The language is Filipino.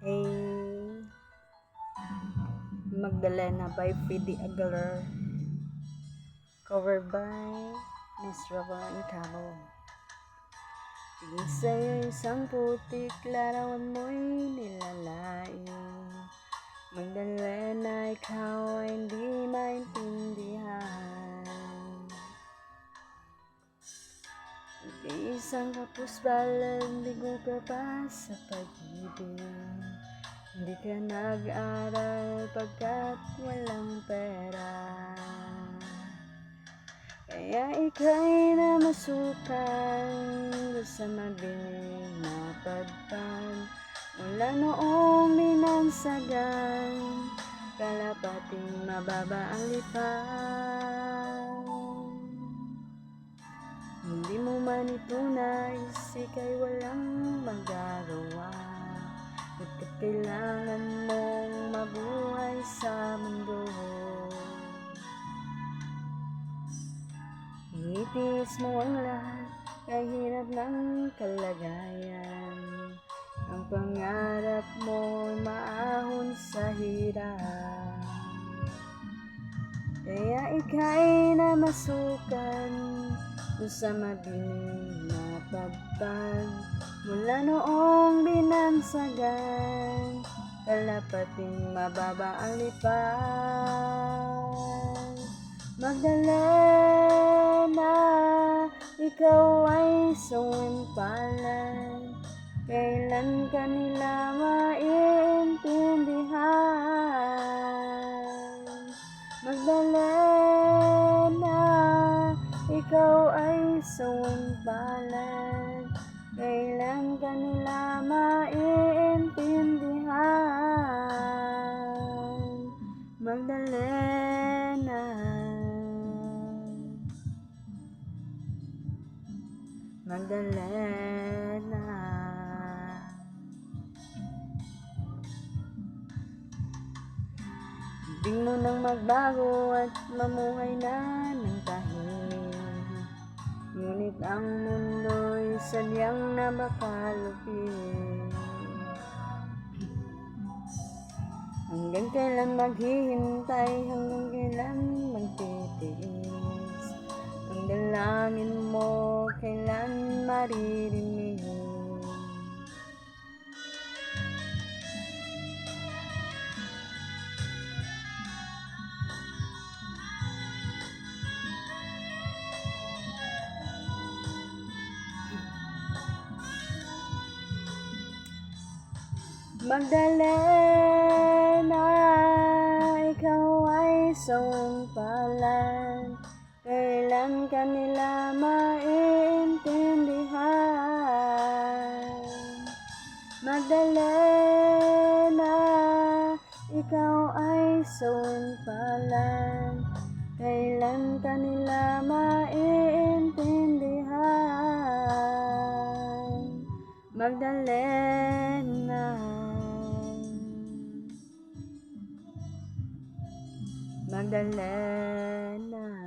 A. Magdalena by Freddy Aguilar. Covered by Miss Ravan Cabo. Tingin sa'yo isang putik, larawan mo'y nilalain. Magdalena, ikaw ay hindi maintindihan. Isang kapos balad, bigo ka pa sa pag-ibig. Hindi ka nag-aral pagkat walang pera. Kaya ika'y namasukan sa mabiling na padpad. Mula noong binansagan, kalapating mababa ang lipad. Hindi mo man ito nais, ika'y walang magagawa. Pagkat kailangan mong mabuhay sa mundo. Itiis mo ang lahat, kahit hirap ng kalagayan. Ang pangarap mo'y maahon sa hirap. Kaya ika'y namasukan sa madilim na pagpag. Mula noong binansagan, kalapating mababa ang lipad. Magdalena, ikaw ay suwimpalan. Kailan ka nila maiintindihan? Magdalena, ikaw ay suwimpalan. Kailan ka nila maiintindihan? Magdalena, Magdalena. Ibig mo nang magbago at mamuhay na ng tahimik. Ngunit ang mundo'y sadyang nabakalupit. Hanggang kailan maghihintay, hanggang kailan magtitiis. Ang dalangin mo kailan maririnig. Magdalena, ikaw ay suwimpalan. Kailan ka nila maiintindihan? Magdalena, ikaw ay suwimpalan. Kailan ka nila maiintindihan? Magdalena, Magdalena.